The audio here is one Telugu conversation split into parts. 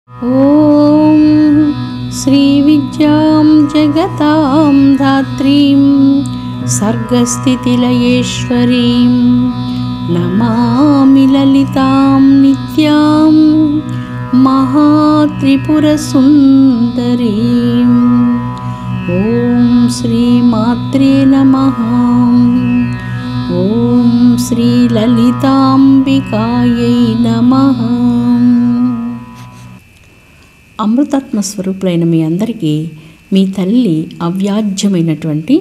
ఓం శ్రీ విద్యాం జగతాం ధాత్రీం సర్గస్థితిలయేశ్వరీం నమామి లలితాం నిత్యాం మహాత్రిపురసుందరీం. ఓం శ్రీ మాత్రే నమః. ఓం శ్రీ లలితాంబికాయై నమః. అమృతాత్మ స్వరూపులైన మీ అందరికీ మీ తల్లి అవ్యాజ్యమైనటువంటి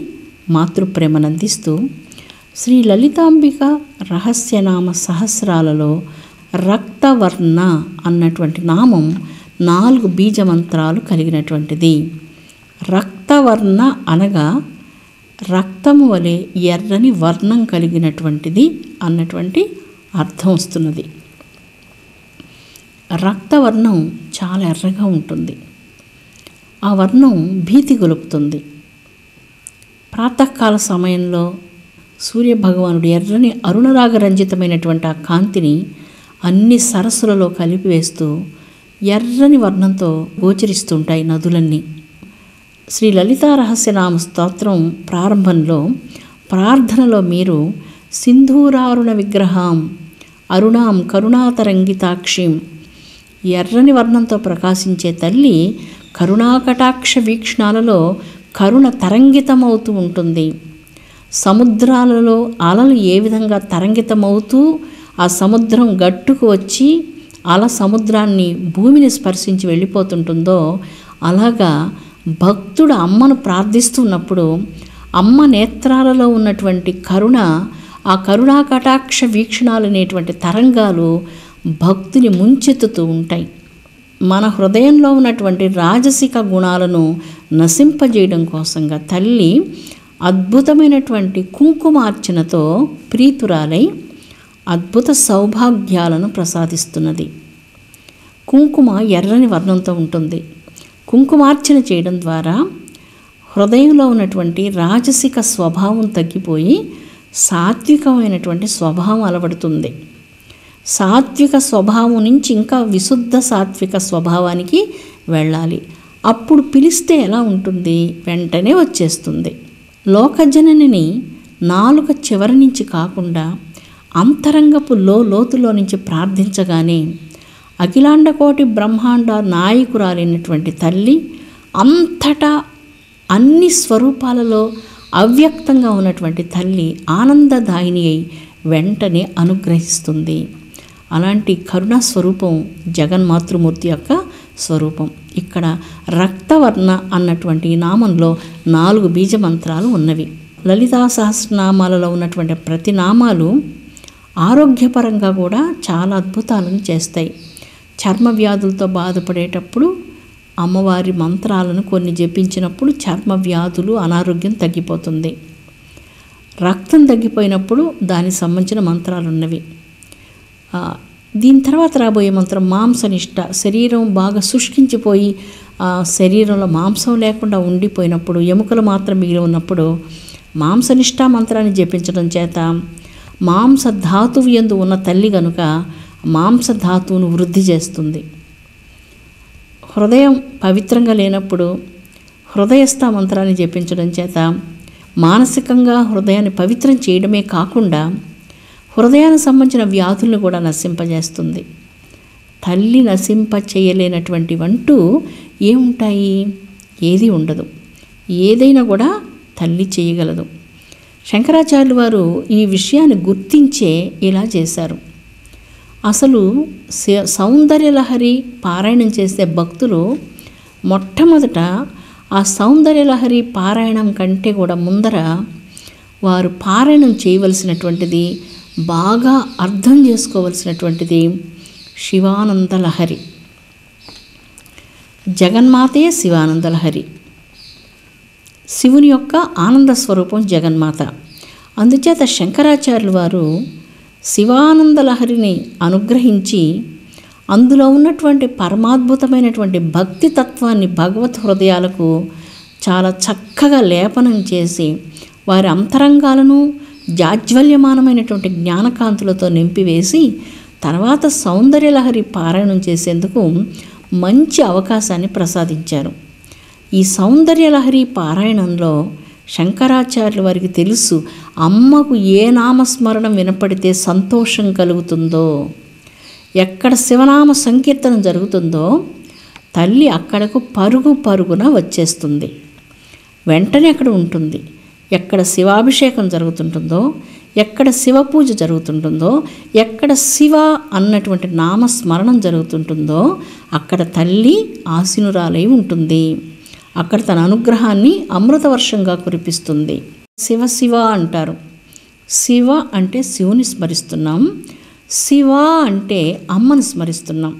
మాతృప్రేమను అందిస్తూ శ్రీ లలితాంబిక రహస్యనామ సహస్రాలలో రక్తవర్ణ అన్నటువంటి నామం 4 బీజమంత్రాలు కలిగినటువంటిది. రక్తవర్ణ అనగా రక్తము వలె ఎర్రని వర్ణం కలిగినటువంటిది అన్నటువంటి అర్థం వస్తున్నది. రక్తవర్ణం చాలా ఎర్రగా ఉంటుంది. ఆ వర్ణం భీతి గొలుపుతుంది. ప్రాతకాల సమయంలో సూర్యభగవానుడు ఎర్రని అరుణరాగరంజితమైనటువంటి ఆ కాంతిని అన్ని సరస్సులలో కలిపివేస్తూ ఎర్రని వర్ణంతో గోచరిస్తుంటాయి నదులన్నీ. శ్రీ లలితా రహస్యనామ స్తోత్రం ప్రారంభంలో ప్రార్థనలో మీరు సింధూరారుణ విగ్రహాం అరుణాం కరుణాతరంగితాక్షిం, ఎర్రని వర్ణంతో ప్రకాశించే తల్లి కరుణాకటాక్ష వీక్షణాలలో కరుణ తరంగితమవుతూ ఉంటుంది. సముద్రాలలో అలలు ఏ విధంగా తరంగితమవుతూ ఆ సముద్రం గట్టుకు వచ్చి అల సముద్రాన్ని భూమిని స్పర్శించి వెళ్ళిపోతుంటుందో అలాగా భక్తుడు అమ్మను ప్రార్థిస్తున్నప్పుడు అమ్మ నేత్రాలలో ఉన్నటువంటి కరుణ, ఆ కరుణాకటాక్ష వీక్షణాలు అనేటువంటి తరంగాలు భక్తుని ముంచెత్తుతూ ఉంటాయి. మన హృదయంలో ఉన్నటువంటి రాజసిక గుణాలను నశింపజేయడం కోసంగా తల్లి అద్భుతమైనటువంటి కుంకుమార్చనతో ప్రీతురాలై అద్భుత సౌభాగ్యాలను ప్రసాదిస్తున్నది. కుంకుమ ఎర్రని వర్ణంతో ఉంటుంది. కుంకుమార్చన చేయడం ద్వారా హృదయంలో ఉన్నటువంటి రాజసిక స్వభావం తగ్గిపోయి సాత్వికమైనటువంటి స్వభావం అలవడుతుంది. సాత్విక స్వభావం నుంచి ఇంకా విశుద్ధ సాత్విక స్వభావానికి వెళ్ళాలి. అప్పుడు పిలిస్తే ఎలా ఉంటుంది? వెంటనే వచ్చేస్తుంది. లోకజననిని నాలుక చివరి నుంచి కాకుండా అంతరంగపు లోతులో నుంచి ప్రార్థించగానే అఖిలాండకోటి బ్రహ్మాండ నాయకురాలైనటువంటి తల్లి అంతటా అన్ని స్వరూపాలలో అవ్యక్తంగా ఉన్నటువంటి తల్లి ఆనందదాయిని అయి వెంటనే అనుగ్రహిస్తుంది. అలాంటి కరుణా స్వరూపం జగన్మాతృమూర్తి యొక్క స్వరూపం. ఇక్కడ రక్తవర్ణ అన్నటువంటి నామంలో 4 బీజమంత్రాలు ఉన్నవి. లలితా సహస్రనామాలలో ఉన్నటువంటి ప్రతి నామాలు ఆరోగ్యపరంగా కూడా చాలా అద్భుతాలను చేస్తాయి. చర్మ వ్యాధులతో బాధపడేటప్పుడు అమ్మవారి మంత్రాలను కొన్ని జపించినప్పుడు చర్మ వ్యాధులు, అనారోగ్యం తగ్గిపోతుంది. రక్తం తగ్గిపోయినప్పుడు దానికి సంబంధించిన మంత్రాలు ఉన్నవి. దీని తర్వాత రాబోయే మంత్రం మాంసనిష్ట. శరీరం బాగా శుష్కించిపోయి శరీరంలో మాంసం లేకుండా ఉండిపోయినప్పుడు, ఎముకలు మాత్రం మిగిలి ఉన్నప్పుడు మాంసనిష్ట మంత్రాన్ని జపించడం చేత మాంసధాతువు యందు ఉన్న తల్లి కనుక మాంసధాతువును వృద్ధి చేస్తుంది. హృదయం పవిత్రంగా లేనప్పుడు హృదయస్థ మంత్రాన్ని జపించడం చేత మానసికంగా హృదయాన్ని పవిత్రం చేయడమే కాకుండా హృదయానికి సంబంధించిన వ్యాధులను కూడా నశింపజేస్తుంది. తల్లి నశింప చేయలేనటువంటివంటూ ఏముంటాయి? ఏది ఉండదు. ఏదైనా కూడా తల్లి చేయగలదు. శంకరాచార్యులు వారు ఈ విషయాన్ని గుర్తించే ఇలా చేశారు. అసలు సౌందర్యలహరి పారాయణం చేసే భక్తులు మొట్టమొదట ఆ సౌందర్యలహరి పారాయణం కంటే కూడా ముందర వారు పారాయణం చేయవలసినటువంటిది, బాగా అర్థం చేసుకోవలసినటువంటిది శివానందలహరి. జగన్మాతే శివానందలహరి. శివుని యొక్క ఆనంద స్వరూపం జగన్మాత. అందుచేత శంకరాచార్యులు వారు శివానందలహరిని అనుగ్రహించి అందులో ఉన్నటువంటి పరమాద్భుతమైనటువంటి భక్తి తత్వాన్ని భగవత్ హృదయాలకు చాలా చక్కగా లేపనం చేసి వారి అంతరంగాలను జాజ్వల్యమానమైనటువంటి జ్ఞానకాంతులతో నింపివేసి తర్వాత సౌందర్యలహరి పారాయణం చేసేందుకు మంచి అవకాశాన్ని ప్రసాదించారు. ఈ సౌందర్యలహరి పారాయణంలో శంకరాచార్యుల వారికి తెలుసు, అమ్మకు ఏ నామస్మరణం వినపడితే సంతోషం కలుగుతుందో, ఎక్కడ శివనామ సంకీర్తనం జరుగుతుందో తల్లి అక్కడకు పరుగు పరుగున వచ్చేస్తుంది. వెంటనే అక్కడ ఉంటుంది. ఎక్కడ శివాభిషేకం జరుగుతుంటుందో, ఎక్కడ శివ పూజ జరుగుతుంటుందో, ఎక్కడ శివ అన్నటువంటి నామస్మరణం జరుగుతుంటుందో అక్కడ తల్లి ఆసీనురాలై ఉంటుంది. అక్కడ తన అనుగ్రహాన్ని అమృతవర్షంగా కురిపిస్తుంది. శివ శివ అంటారు. శివ అంటే శివుని స్మరిస్తున్నాం, శివ అంటే అమ్మను స్మరిస్తున్నాం.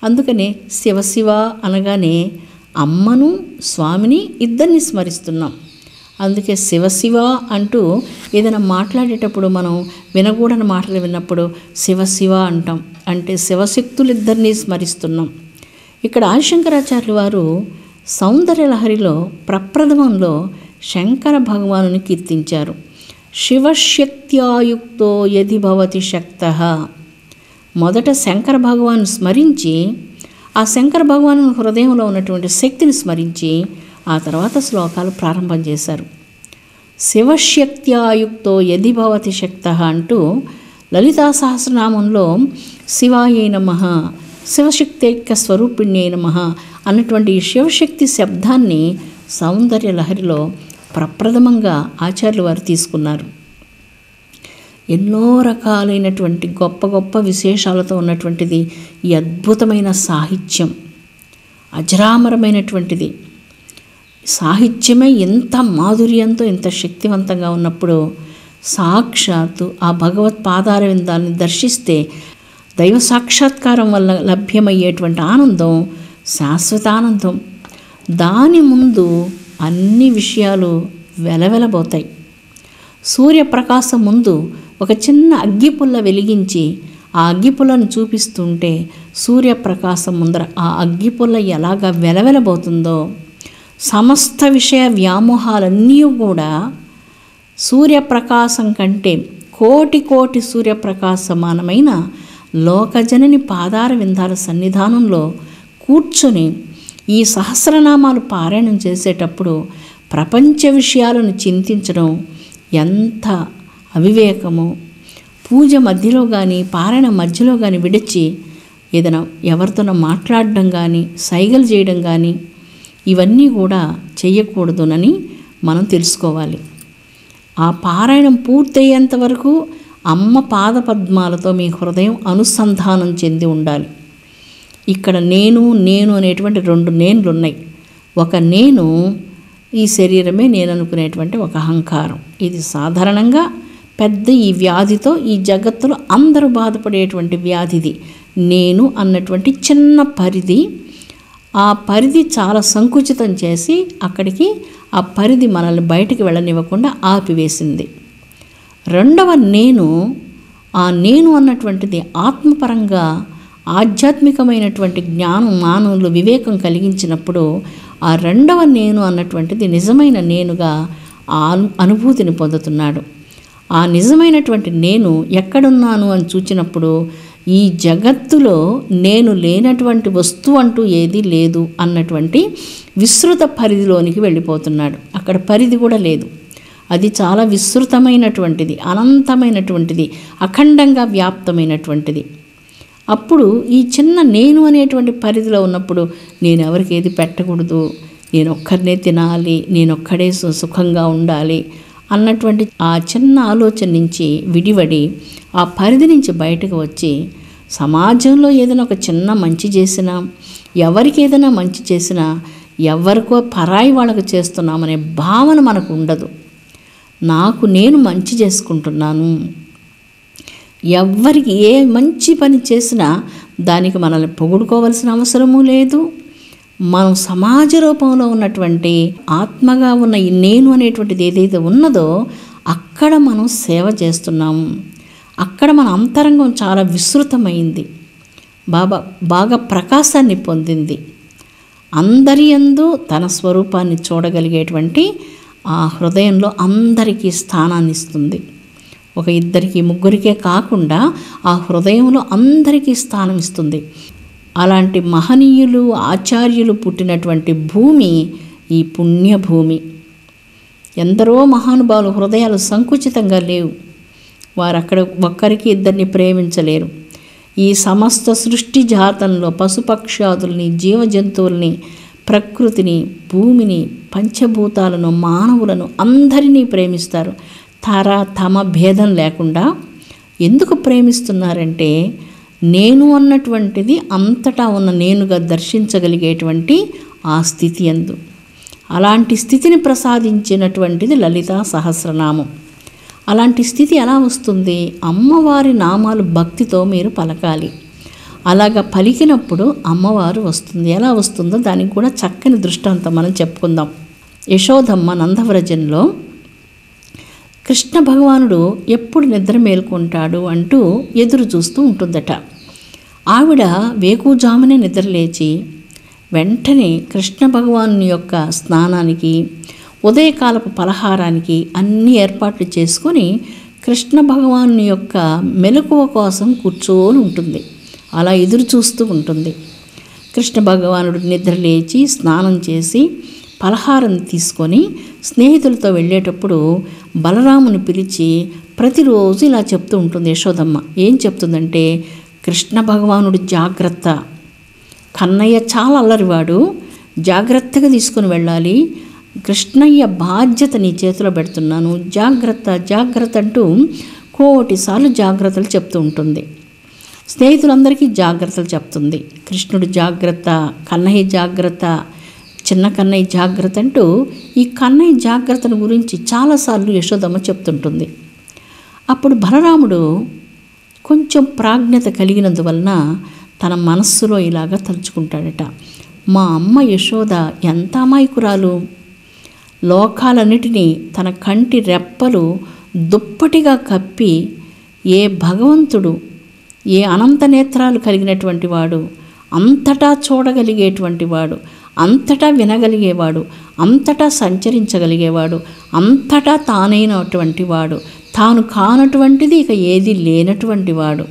అందుకనే శివ శివ అనగానే అమ్మను స్వామిని ఇద్దరిని స్మరిస్తున్నాం. అందుకే శివ శివ అంటూ ఏదైనా మాట్లాడేటప్పుడు మనం వినకూడని మాటలు విన్నప్పుడు శివ శివ అంటాం. అంటే శివశక్తులిద్దరినీ స్మరిస్తున్నాం. ఇక్కడ ఆదిశంకరాచార్యులు వారు సౌందర్యలహరిలో ప్రప్రథమంలో శంకర భగవానుని కీర్తించారు. శివశక్త్యాయుక్తో యది భవతి శక్తః. మొదట శంకర భగవాను స్మరించి, ఆ శంకర భగవాను హృదయంలో ఉన్నటువంటి శక్తిని స్మరించి ఆ తర్వాత శ్లోకాలు ప్రారంభం చేశారు. శివశక్త్యాయుక్తో యది భవతి శక్తః అంటూ లలితా సహస్రనామంలో శివాయై నమః, శివశక్తైక్య స్వరూపిణ్యై నమః అన్నటువంటి ఈ శివశక్తి శబ్దాన్ని సౌందర్యలహరిలో ప్రప్రథమంగా ఆచార్యులు వారు తీసుకున్నారు. ఎన్నో రకాలైనటువంటి గొప్ప గొప్ప విశేషాలతో ఉన్నటువంటిది ఈ అద్భుతమైన సాహిత్యం. అజరామరమైనటువంటిది సాహిత్యమే ఎంత మాధుర్యంతో, ఎంత శక్తివంతంగా ఉన్నప్పుడు సాక్షాత్తు ఆ భగవత్ పాదార విందాన్ని దర్శిస్తే దైవ సాక్షాత్కారం వల్ల లభ్యమయ్యేటువంటి ఆనందం శాశ్వతానందం. దాని ముందు అన్ని విషయాలు వెలవెలబోతాయి. సూర్యప్రకాశం ముందు ఒక చిన్న అగ్గిపుల్ల వెలిగించి ఆ అగ్గిపుల్లను చూపిస్తుంటే సూర్యప్రకాశం ముందర ఆ అగ్గిపుల్ల ఎలాగ వెలవెలబోతుందో, సమస్త విషయ వ్యామోహాలన్నీ కూడా సూర్యప్రకాశం కంటే కోటి కోటి సూర్యప్రకాశమానమైన లోకజనని పాదార విందాల సన్నిధానంలో కూర్చొని ఈ సహస్రనామాలు పారాయణం చేసేటప్పుడు ప్రపంచ విషయాలను చింతించడం ఎంత అవివేకమో. పూజ మధ్యలో కానీ పారాయణ మధ్యలో కానీ విడిచి ఏదైనా ఎవరితోనో మాట్లాడడం కానీ సైగలు చేయడం కానీ ఇవన్నీ కూడా చెయ్యకూడదునని మనం తెలుసుకోవాలి. ఆ పారాయణం పూర్తయ్యేంత వరకు అమ్మ పాదపద్మాలతో మీ హృదయం అనుసంధానం చెంది ఉండాలి. ఇక్కడ నేను నేను అనేటువంటి రెండు నేనులు ఉన్నాయి. ఒక నేను ఈ శరీరమే నేను అనుకునేటువంటి ఒక అహంకారం. ఇది సాధారణంగా పెద్ద ఈ వ్యాధితో ఈ జగత్తులో అందరూ బాధపడేటువంటి వ్యాధిది. నేను అన్నటువంటి చిన్న పరిధి, ఆ పరిధి చాలా సంకుచితం చేసి అక్కడికి ఆ పరిధి మనల్ని బయటికి వెళ్ళనివ్వకుండా ఆపివేసింది. రెండవ నేను, ఆ నేను అన్నటువంటిది ఆత్మపరంగా ఆధ్యాత్మికమైనటువంటి జ్ఞానం మానవులు వివేకం కలిగించినప్పుడు ఆ రెండవ నేను అన్నటువంటిది నిజమైన నేనుగా ఆ అనుభూతిని పొందుతున్నాడు. ఆ నిజమైనటువంటి నేను ఎక్కడున్నాను అని చూచినప్పుడు ఈ జగత్తులో నేను లేనటువంటి వస్తువు అంటూ ఏదీ లేదు అన్నటువంటి విస్తృత పరిధిలోనికి వెళ్ళిపోతున్నాడు. అక్కడ పరిధి కూడా లేదు. అది చాలా విస్తృతమైనటువంటిది, అనంతమైనటువంటిది, అఖండంగా వ్యాప్తమైనటువంటిది. అప్పుడు ఈ చిన్న నేను అనేటువంటి పరిధిలో ఉన్నప్పుడు నేను ఎవరికి ఏది పెట్టకూడదు, నేను ఒక్కరినే తినాలి, నేను ఒక్కడే సుఖంగా ఉండాలి అన్నటువంటి ఆ చిన్న ఆలోచన నుంచి విడివడి ఆ పరిధి నుంచి బయటకు వచ్చి సమాజంలో ఏదైనా ఒక చిన్న మంచి చేసినా, ఎవరికి ఏదైనా మంచి చేసినా ఎవరికో పరాయి వాళ్ళకు చేస్తున్నామనే భావన మనకు ఉండదు. నాకు నేను మంచి చేసుకుంటున్నాను. ఎవరికి ఏ మంచి పని చేసినా దానికి మనల్ని పొగుడుకోవాల్సిన అవసరము లేదు. మనం సమాజ రూపంలో ఉన్నటువంటి ఆత్మగా ఉన్న ఈ నేను అనేటువంటిది ఏదైతే ఉన్నదో అక్కడ మనం సేవ చేస్తున్నాము. అక్కడ మన అంతరంగం చాలా విస్తృతమైంది, బాగా ప్రకాశాన్ని పొందింది. అందరి యందు తన స్వరూపాన్ని చూడగలిగేటువంటి ఆ హృదయంలో అందరికీ స్థానాన్ని ఇస్తుంది. ఒక ఇద్దరికి ముగ్గురికే కాకుండా ఆ హృదయంలో అందరికీ స్థానం ఇస్తుంది. అలాంటి మహనీయులు ఆచార్యులు పుట్టినటువంటి భూమి ఈ పుణ్యభూమి. ఎందరో మహానుభావులు హృదయాలు సంకుచితంగా లేవు. వారు అక్కడ ఒక్కరికి ఇద్దరిని ప్రేమించలేరు. ఈ సమస్త సృష్టి జాతంలో పశుపక్షాదుల్ని, జీవజంతువుల్ని, ప్రకృతిని, భూమిని, పంచభూతాలను, మానవులను అందరినీ ప్రేమిస్తారు. తమ భేదం లేకుండా. ఎందుకు ప్రేమిస్తున్నారంటే నేను అన్నటువంటిది అంతటా ఉన్న నేనుగా దర్శించగలిగేటువంటి ఆ స్థితి యందు. అలాంటి స్థితిని ప్రసాదించినటువంటిది లలితా సహస్రనామం. అలాంటి స్థితి ఎలా వస్తుంది? అమ్మవారి నామాలు భక్తితో మీరు పలకాలి. అలాగ పలికినప్పుడు అమ్మవారు వస్తుంది. ఎలా వస్తుందో దానికి కూడా చక్కని దృష్టాంతం మనం చెప్పుకుందాం. యశోదమ్మ నందవ్రజంలో కృష్ణ భగవానుడు ఎప్పుడు నిద్ర మేల్కొంటాడు అంటూ ఎదురు చూస్తూ ఉంటుందట. ఆవిడ వేకుజామునే నిద్రలేచి వెంటనే కృష్ణ భగవాను యొక్క స్నానానికి, ఉదయకాలపు పలహారానికి అన్ని ఏర్పాట్లు చేసుకొని కృష్ణ భగవాను యొక్క మెలకువ కోసం కూర్చొని ఉంటుంది. అలా ఎదురు చూస్తూ ఉంటుంది. కృష్ణ భగవానుడు నిద్రలేచి స్నానం చేసి పలహారం తీసుకొని స్నేహితులతో వెళ్ళేటప్పుడు బలరాముని పిలిచి ప్రతిరోజు ఇలా చెప్తూ ఉంటుంది యశోదమ్మ. ఏం చెప్తుందంటే, కృష్ణ భగవానుడు జాగ్రత్త, కన్నయ్య చాలా అల్లరివాడు, జాగ్రత్తగా తీసుకుని వెళ్ళాలి, కృష్ణయ్య బాధ్యత నీ చేతిలో పెడుతున్నాను, జాగ్రత్త జాగ్రత్త అంటూ కోటిసార్లు జాగ్రత్తలు చెప్తూ ఉంటుంది. స్నేహితులందరికీ జాగ్రత్తలు చెప్తుంది. కృష్ణుడు జాగ్రత్త, కన్నయ్య జాగ్రత్త, చిన్న కన్నయ్య జాగ్రత్త అంటూ ఈ కన్నయ్య జాగ్రత్తల గురించి చాలాసార్లు యశోదమ్మ చెప్తుంటుంది. అప్పుడు బలరాముడు కొంచెం ప్రాజ్ఞత కలిగినందువలన తన మనస్సులో ఇలాగ తలుచుకుంటాడట, మా అమ్మ యశోద ఎంత అమాయకురాలు, లోకాలన్నిటినీ తన కంటి రెప్పలు దుప్పటిగా కప్పి ఏ భగవంతుడు, ఏ అనంత నేత్రాలు కలిగినటువంటి వాడు, అంతటా చూడగలిగేటువంటి వాడు, అంతటా వినగలిగేవాడు, అంతటా సంచరించగలిగేవాడు, అంతటా తానైనటువంటి వాడు, తాను కానటువంటిది ఇక ఏది లేనటువంటి వాడు,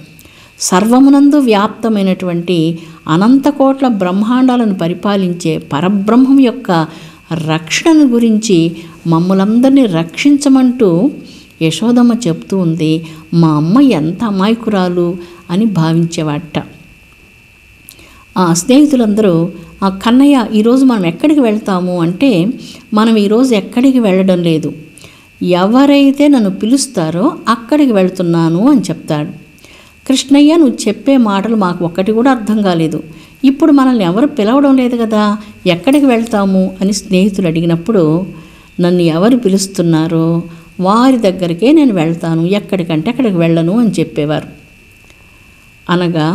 సర్వమునందు వ్యాప్తమైనటువంటి అనంత కోట్ల బ్రహ్మాండాలను పరిపాలించే పరబ్రహ్మం యొక్క రక్షణను గురించి మమ్మలందరినీ రక్షించమంటూ యశోదమ్మ చెప్తూ ఉంది. మా అమ్మ ఎంత అమాయకురాలు అని భావించేవాట. ఆ స్నేహితులందరూ, ఆ కన్నయ్య ఈరోజు మనం ఎక్కడికి వెళ్తాము అంటే, మనం ఈరోజు ఎక్కడికి వెళ్ళడం లేదు, ఎవరైతే నన్ను పిలుస్తారో అక్కడికి వెళ్తున్నాను అని చెప్తాడు. కృష్ణయ్య, నువ్వు చెప్పే మాటలు మాకు ఒక్కటి కూడా అర్థం కాలేదు, ఇప్పుడు మనల్ని ఎవరు పిలవడం లేదు కదా, ఎక్కడికి వెళ్తాము అని స్నేహితులు అడిగినప్పుడు, నన్ను ఎవరు పిలుస్తున్నారో వారి దగ్గరికే నేను వెళ్తాను, ఎక్కడికంటే అక్కడికి వెళ్ళను అని చెప్పేవారు. అనగా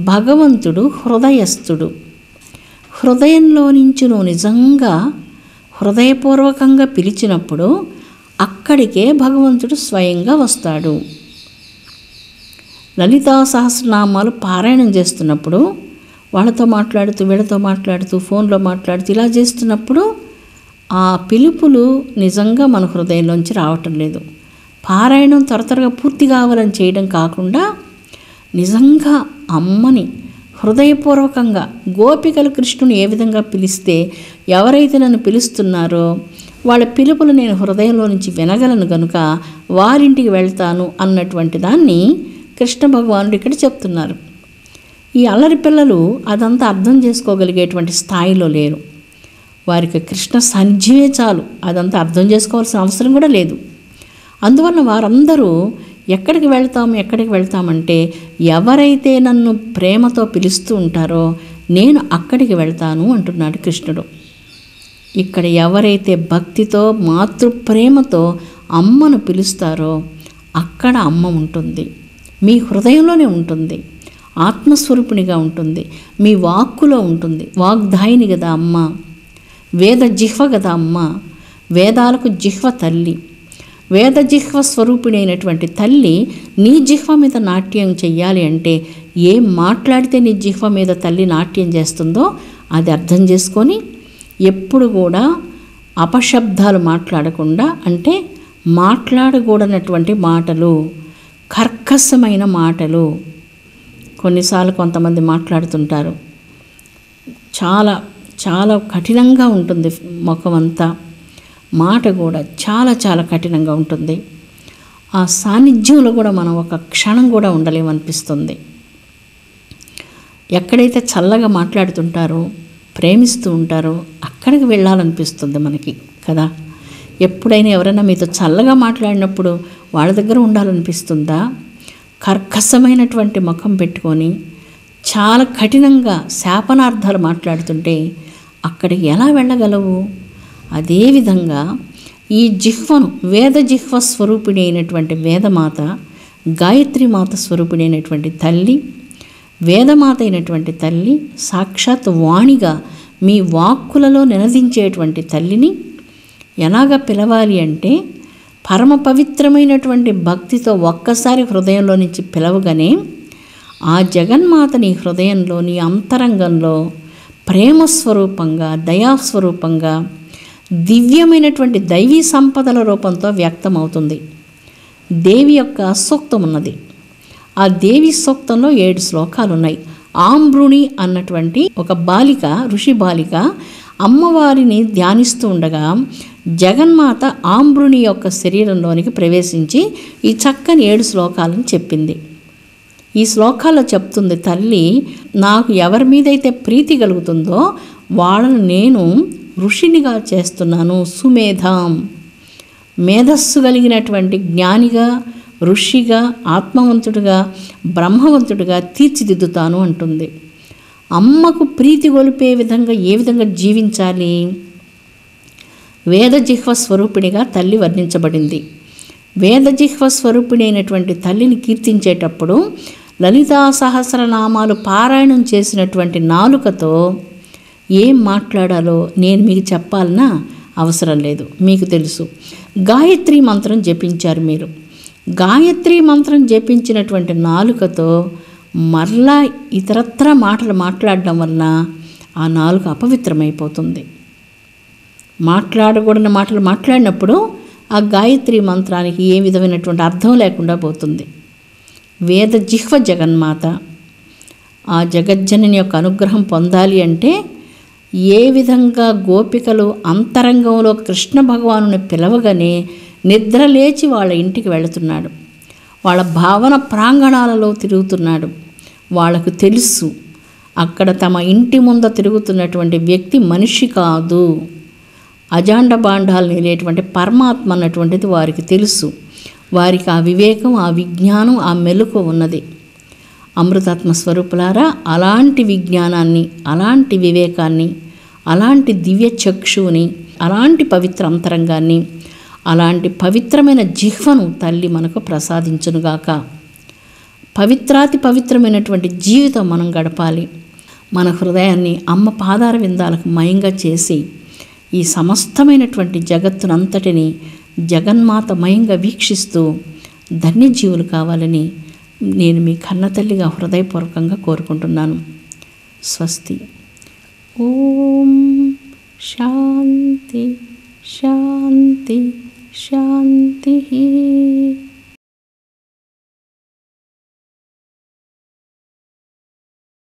భగవంతుడు హృదయస్థుడు. హృదయంలో నుంచి నువ్వు నిజంగా హృదయపూర్వకంగా పిలిచినప్పుడు అక్కడికే భగవంతుడు స్వయంగా వస్తాడు. లలితా సహస్రనామాలు పారాయణం చేస్తున్నప్పుడు వాళ్ళతో మాట్లాడుతూ, వీళ్ళతో మాట్లాడుతూ, ఫోన్లో మాట్లాడుతూ ఇలా చేస్తున్నప్పుడు ఆ పిలుపులు నిజంగా మన హృదయంలోంచి రావటం లేదు. పారాయణం త్వరగా పూర్తి కావాలని చేయడం కాకుండా నిజంగా అమ్మని హృదయపూర్వకంగా, గోపికలు కృష్ణుని ఏ విధంగా పిలిస్తే, ఎవరైతే నన్ను పిలుస్తున్నారో వాళ్ళ పిలుపులు నేను హృదయంలో నుంచి వినగలను కనుక వారింటికి వెళ్తాను అన్నటువంటి దాన్ని కృష్ణ భగవానుడు ఇక్కడ చెప్తున్నారు. ఈ అల్లరి పిల్లలు అదంతా అర్థం చేసుకోగలిగేటువంటి స్థాయిలో లేరు. వారికి కృష్ణ సన్నిధియే చాలు, అదంతా అర్థం చేసుకోవాల్సిన అవసరం కూడా లేదు. అందువల్ల వారందరూ ఎక్కడికి వెళ్తామంటే, ఎవరైతే నన్ను ప్రేమతో పిలుస్తూ ఉంటారో నేను అక్కడికి వెళ్తాను అంటున్నాడు కృష్ణుడు. ఇక్కడ ఎవరైతే భక్తితో, మాతృప్రేమతో అమ్మను పిలుస్తారో అక్కడ అమ్మ ఉంటుంది, మీ హృదయంలోనే ఉంటుంది, ఆత్మస్వరూపిణిగా ఉంటుంది, మీ వాక్కులో ఉంటుంది. వాగ్దాయిని కదా అమ్మ, వేద జిహ్వ కదా అమ్మ, వేదాలకు జిహ్వ తల్లి. వేద జిహ్వ స్వరూపిణి అయినటువంటి తల్లి నీ జిహ్వ మీద నాట్యం చెయ్యాలి అంటే, ఏం మాట్లాడితే నీ జిహ్వ మీద తల్లి నాట్యం చేస్తుందో అది అర్థం చేసుకొని ఎప్పుడు కూడా అపశబ్దాలు మాట్లాడకుండా, అంటే మాట్లాడకూడనటువంటి మాటలు, కర్కశమైన మాటలు, కొన్నిసార్లు కొంతమంది మాట్లాడుతుంటారు, చాలా చాలా కఠినంగా ఉంటుంది ముఖం అంతా, మాట కూడా చాలా చాలా కఠినంగా ఉంటుంది. ఆ సాన్నిధ్యంలో కూడా మనం ఒక క్షణం కూడా ఉండలేమనిపిస్తుంది. ఎక్కడైతే చల్లగా మాట్లాడుతుంటారో, ప్రేమిస్తూ ఉంటారో అక్కడికి వెళ్ళాలనిపిస్తుంది మనకి కదా. ఎప్పుడైనా ఎవరైనా మీతో చల్లగా మాట్లాడినప్పుడు వాళ్ళ దగ్గర ఉండాలనిపిస్తుందా? కర్కశమైనటువంటి ముఖం పెట్టుకొని చాలా కఠినంగా శాపనార్థాలు మాట్లాడుతుంటే అక్కడికి ఎలా వెళ్ళగలవు? అదేవిధంగా ఈ జిహ్వను, వేద జిహ్వ స్వరూపిణి అయినటువంటి వేదమాత, గాయత్రీమాత స్వరూపిణి అయినటువంటి తల్లి, వేదమాత అయినటువంటి తల్లి, సాక్షాత్ వాణిగా మీ వాక్కులలో నినదించేటువంటి తల్లిని ఎలాగ పిలవాలి అంటే, పరమ పవిత్రమైనటువంటి భక్తితో ఒక్కసారి హృదయంలో నుంచి పిలవగానే ఆ జగన్మాతని హృదయంలోని అంతరంగంలో ప్రేమస్వరూపంగా, దయాస్వరూపంగా, దివ్యమైనటువంటి దైవీ సంపదల రూపంతో వ్యక్తమవుతుంది. దేవి యొక్క సూక్తం ఉన్నది. ఆ దేవి సూక్తంలో 7 శ్లోకాలు ఉన్నాయి. ఆంబ్రుణి అన్నటువంటి ఒక బాలిక, ఋషి బాలిక అమ్మవారిని ధ్యానిస్తూ ఉండగా జగన్మాత ఆంబ్రుని యొక్క శరీరంలోనికి ప్రవేశించి ఈ చక్కని 7 శ్లోకాలను చెప్పింది. ఈ శ్లోకాల్లో చెప్తుంది తల్లి, నాకు ఎవరి మీదైతే ప్రీతి కలుగుతుందో వాళ్ళను నేను ఋషినిగా చేస్తున్నాను. సుమేధాం, మేధస్సు కలిగినటువంటి జ్ఞానిగా, ఋషిగా, ఆత్మవంతుడిగా, బ్రహ్మవంతుడిగా తీర్చిదిద్దుతాను అంటుంది. అమ్మకు ప్రీతి గొలిపే విధంగా ఏ విధంగా జీవించాలి? వేదజిహ్వ స్వరూపిణిగా తల్లి వర్ణించబడింది. వేదజిహ్వ స్వరూపిణి అయినటువంటి తల్లిని కీర్తించేటప్పుడు లలితా సహస్రనామాలు పారాయణం చేసినటువంటి నాలుకతో ఏం మాట్లాడాలో నేను మీకు చెప్పాలన్నా అవసరం లేదు, మీకు తెలుసు. గాయత్రీ మంత్రం జపించారు మీరు. గాయత్రీ మంత్రం జపించినటువంటి నాలుకతో మరలా ఇతరత్ర మాటలు మాట్లాడడం వలన ఆ నాలుక అపవిత్రమైపోతుంది. మాట్లాడకూడని మాటలు మాట్లాడినప్పుడు ఆ గాయత్రీ మంత్రానికి ఏ విధమైనటువంటి అర్థం లేకుండా పోతుంది. వేద జిహ్వ జగన్మాత, ఆ జగజ్జనని యొక్క అనుగ్రహం పొందాలి అంటే ఏ విధంగా గోపికలు అంతరంగంలో కృష్ణ భగవానుని పిలవగానే నిద్ర లేచి వాళ్ళ ఇంటికి వెళుతున్నాడు, వాళ్ళ భావన ప్రాంగణాలలో తిరుగుతున్నాడు. వాళ్ళకు తెలుసు అక్కడ తమ ఇంటి ముందు తిరుగుతున్నటువంటి వ్యక్తి మనిషి కాదు, అజాండ బాండాలు నేలేటువంటి పరమాత్మ అన్నటువంటిది వారికి తెలుసు. వారికి ఆ వివేకం, ఆ విజ్ఞానం, ఆ మెలకు ఉన్నది. అమృతాత్మ స్వరూపులారా, అలాంటి విజ్ఞానాన్ని, అలాంటి వివేకాన్ని, అలాంటి దివ్య చక్షువుని, అలాంటి పవిత్ర అంతరంగాన్ని, అలాంటి పవిత్రమైన జిహ్వను తల్లి మనకు ప్రసాదించునుగాక. పవిత్రాతి పవిత్రమైనటువంటి జీవితం మనం గడపాలి. మన హృదయాన్ని అమ్మ పాదార విందాలకు మయంగా చేసి ఈ సమస్తమైనటువంటి జగత్తునంతటిని జగన్మాత మయంగా వీక్షిస్తూ ధన్యజీవులు కావాలని నేను మీ కన్నతల్లిగా హృదయపూర్వకంగా కోరుకుంటున్నాను. స్వస్తి. ఓం శా